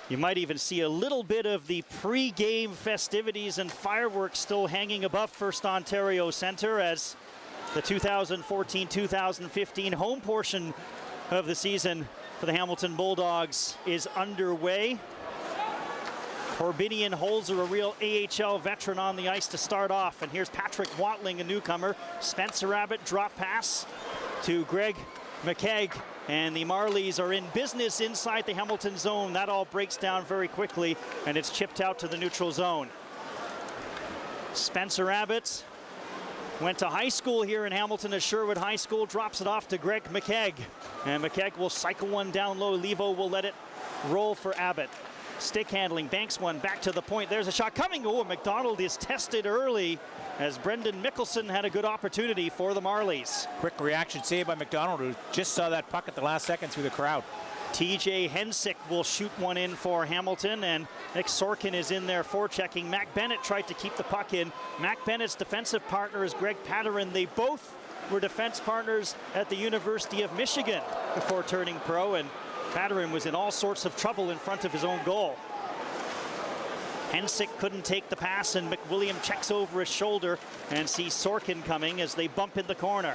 You might even see a little bit of the pre-game festivities and fireworks still hanging above First Ontario Centre as the 2014-2015 home portion of the season for the Hamilton Bulldogs is underway. Corbinian Holzer, a real AHL veteran on the ice to start off. And here's Patrick Watling, a newcomer. Spencer Abbott, drop pass to Greg McKegg. And the Marlies are in business inside the Hamilton zone. That all breaks down very quickly, and it's chipped out to the neutral zone. Spencer Abbott went to high school here in Hamilton at Sherwood High School, drops it off to Greg McKegg. And McKegg will cycle one down low. Levo will let it roll for Abbott. Stick handling, banks one, back to the point. There's a shot coming. Oh, McDonald is tested early as Brendan Mickelson had a good opportunity for the Marlies. Quick reaction save by McDonald, who just saw that puck at the last second through the crowd. TJ Hensick will shoot one in for Hamilton, and Nick Sorkin is in there forechecking. Mac Bennett tried to keep the puck in. Mac Bennett's defensive partner is Greg Patterin. They both were defense partners at the University of Michigan before turning pro, and Patterin was in all sorts of trouble in front of his own goal. Hensick couldn't take the pass, and McWilliam checks over his shoulder and sees Sorkin coming as they bump in the corner.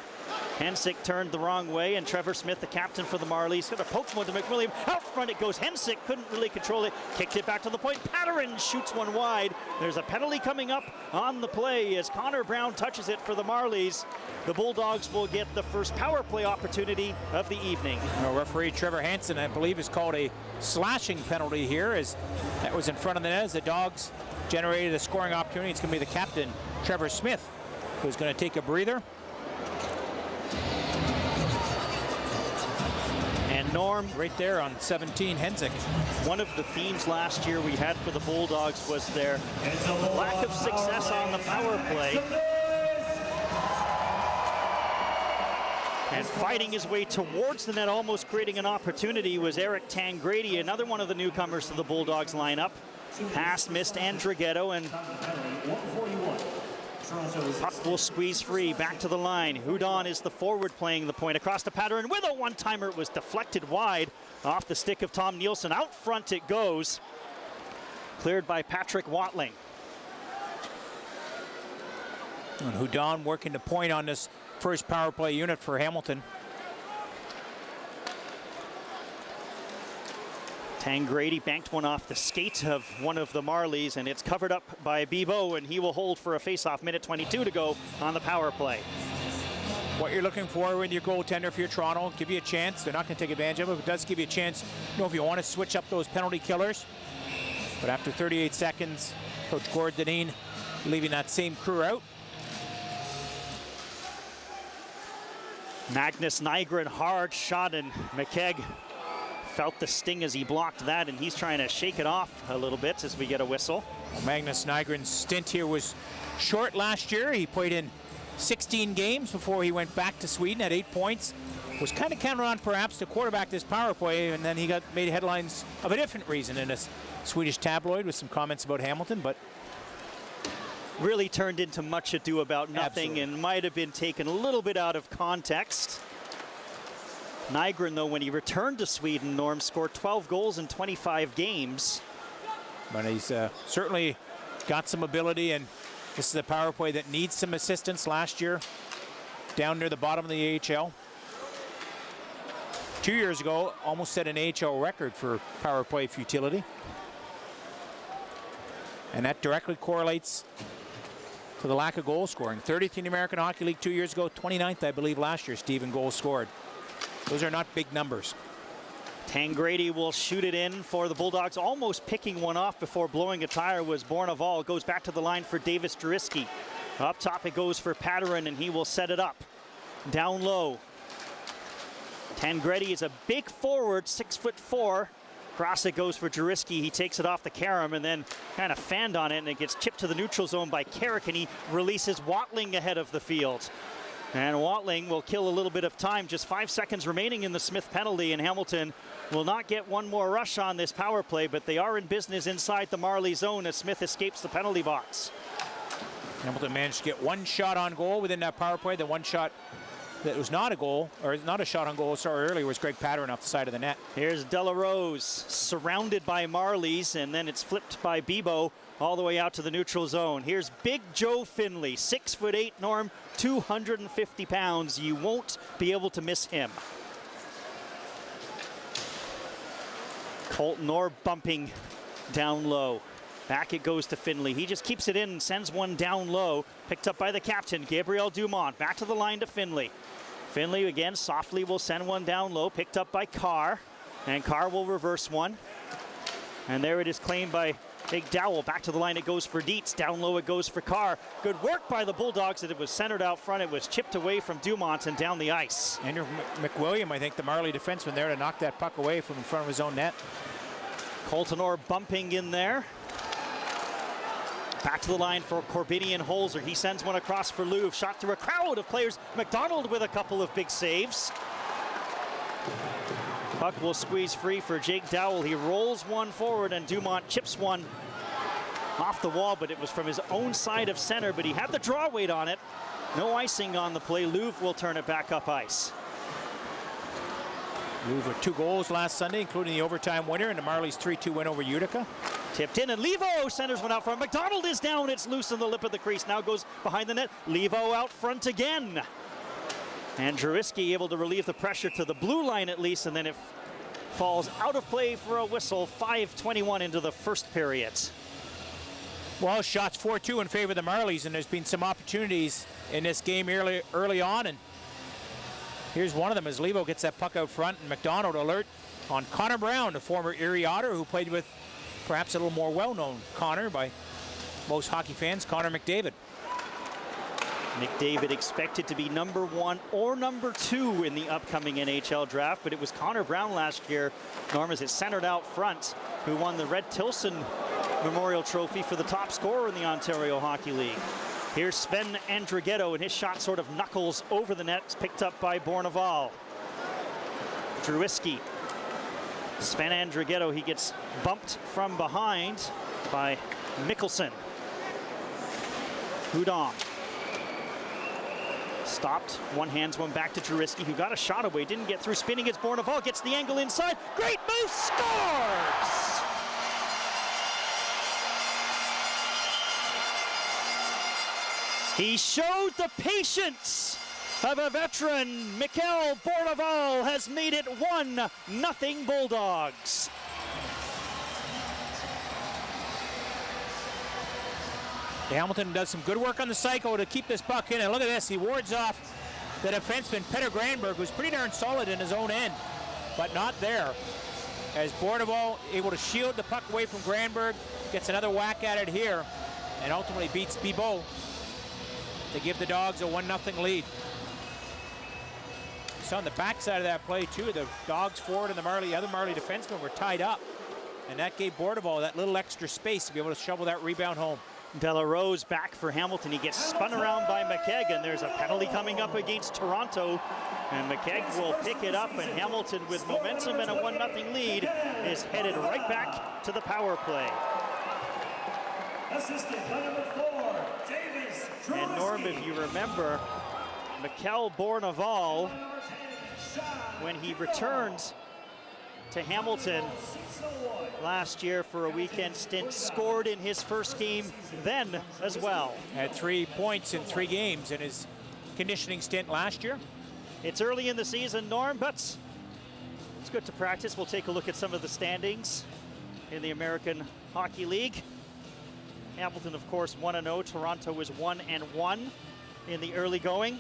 Hensick turned the wrong way, and Trevor Smith, the captain for the Marlies, got a poke one to McWilliam. Out front it goes. Hensick couldn't really control it. Kicked it back to the point. Patterin shoots one wide. There's a penalty coming up on the play as Connor Brown touches it for the Marlies. The Bulldogs will get the first power play opportunity of the evening. Referee Trevor Hansen, I believe, has called a slashing penalty here, as that was in front of the net as the Dogs generated a scoring opportunity. It's going to be the captain, Trevor Smith, who's going to take a breather. And Norm, right there on 17, Hensick. One of the themes last year we had for the Bulldogs was their lack of success on the power play. And fighting his way towards the net, almost creating an opportunity, was Eric Tangrady, another one of the newcomers to the Bulldogs lineup. Pass missed Andrighetto, and puck will squeeze free back to the line. Hudon is the forward playing the point across the pattern with a one-timer. It was deflected wide off the stick of Tom Nielsen. Out front it goes. Cleared by Patrick Watling. And Hudon working the point on this first power play unit for Hamilton. Tangrady banked one off the skate of one of the Marlies, and it's covered up by Bibeau, and he will hold for a face-off. Minute 22 to go on the power play. What you're looking for with your goaltender for your Toronto, give you a chance. They're not going to take advantage of it, but it does give you a chance, if you want to switch up those penalty killers. But after 38 seconds, Coach Gord Deneen leaving that same crew out. Magnus Nygren, hard shot, and McKegg felt the sting as he blocked that, and he's trying to shake it off a little bit as we get a whistle. Magnus Nygren's stint here was short last year. He played in 16 games before he went back to Sweden at 8 points. Was kind of counted on perhaps to quarterback this power play, and then he made headlines of a different reason in a Swedish tabloid with some comments about Hamilton, but really turned into much ado about nothing. Absolutely. And might have been taken a little bit out of context. Nygren, though, when he returned to Sweden, Norm, scored 12 goals in 25 games. But he's certainly got some ability, and this is a power play that needs some assistance. Last year, down near the bottom of the AHL. 2 years ago, almost set an AHL record for power play futility. And that directly correlates to the lack of goal scoring. 30th in the American Hockey League 2 years ago, 29th, I believe, last year, Steve, in goals scored. Those are not big numbers. Tangrady will shoot it in for the Bulldogs, almost picking one off before blowing a tire was Bornaval. Goes back to the line for Davis Drisky. Up top it goes for Patterin, and he will set it up. Down low. Tangrady is a big forward, 6'4". Cross it goes for Juriski. He takes it off the carom and then kind of fanned on it, and it gets chipped to the neutral zone by Carrick, and he releases Watling ahead of the field. And Watling will kill a little bit of time. Just 5 seconds remaining in the Smith penalty, and Hamilton will not get one more rush on this power play, but they are in business inside the Marley zone as Smith escapes the penalty box. Hamilton managed to get one shot on goal within that power play. The one shot that was not a goal, or not a shot on goal, sorry, earlier was Greg Pattern off the side of the net. Here's Delarose surrounded by Marlies, and then it's flipped by Bebo all the way out to the neutral zone. Here's Big Joe Finley, 6'8", Norm, 250 pounds. You won't be able to miss him. Colton Orr bumping down low. Back it goes to Finley. He just keeps it in and sends one down low. Picked up by the captain, Gabriel Dumont. Back to the line to Finley. Finley again softly will send one down low. Picked up by Carr. And Carr will reverse one. And there it is claimed by Big Dowell. Back to the line it goes for Dietz. Down low it goes for Carr. Good work by the Bulldogs. It was centered out front. It was chipped away from Dumont and down the ice. Andrew McWilliam, I think, the Marley defenseman there to knock that puck away from in front of his own net. Colton Orr bumping in there. Back to the line for Corbinian Holzer. He sends one across for Louvre. Shot through a crowd of players. McDonald with a couple of big saves. Puck will squeeze free for Jake Dowell. He rolls one forward and Dumont chips one off the wall, but it was from his own side of center, but he had the draw weight on it. No icing on the play. Louvre will turn it back up ice. Louvre with 2 goals last Sunday, including the overtime winner in the Marlies' 3-2 win over Utica. Tipped in, and Levo centers one out front. McDonald is down. It's loose in the lip of the crease. Now goes behind the net. Levo out front again. And Jaworski able to relieve the pressure to the blue line at least, and then it falls out of play for a whistle. 5:21 into the first period. Well, shots 4-2 in favor of the Marlies, and there's been some opportunities in this game early on, and here's one of them as Levo gets that puck out front, and McDonald alert on Connor Brown, the former Erie Otter, who played with perhaps a little more well-known Connor by most hockey fans, Connor McDavid. McDavid expected to be number 1 or number 2 in the upcoming NHL draft, but it was Connor Brown last year, Norm, as it centered out front, who won the Red Tilson Memorial Trophy for the top scorer in the Ontario Hockey League. Here's Sven Andrighetto, and his shot sort of knuckles over the net. It's picked up by Bourneval. Jaworski. Sven Andrighetto, he gets bumped from behind by Mickelson. Hudon. Stopped, one hands one back to Jaworski, who got a shot away, didn't get through, spinning it's Bourneval, gets the angle inside, great move, scores! He showed the patience of a veteran. Mikel Bourneval has made it 1-0 Bulldogs. Hamilton does some good work on the cycle to keep this puck in, and look at this, he wards off the defenseman Petter Granberg, who's pretty darn solid in his own end, but not there. As Bourneval able to shield the puck away from Granberg, gets another whack at it here, and ultimately beats Bibeau to give the Dogs a 1-0 lead. So on the backside of that play too, the Dogs forward and the other Marley defensemen were tied up, and that gave Bourneval that little extra space to be able to shovel that rebound home. Delarose back for Hamilton. He gets spun around by McKegg, and there's a penalty coming up against Toronto. And McKegg will pick it up, and Hamilton, with momentum and a 1-0 lead, is headed right back to the power play. Assistant by number 4, Davis. And Norm, if you remember, Mikel Bourneval, when he returned to Hamilton last year for a weekend stint, scored in his first game then as well. Had 3 points in 3 games in his conditioning stint last year. It's early in the season, Norm, but it's good to practice. We'll take a look at some of the standings in the American Hockey League. Hamilton, of course, 1-0. Toronto is 1-1 in the early going.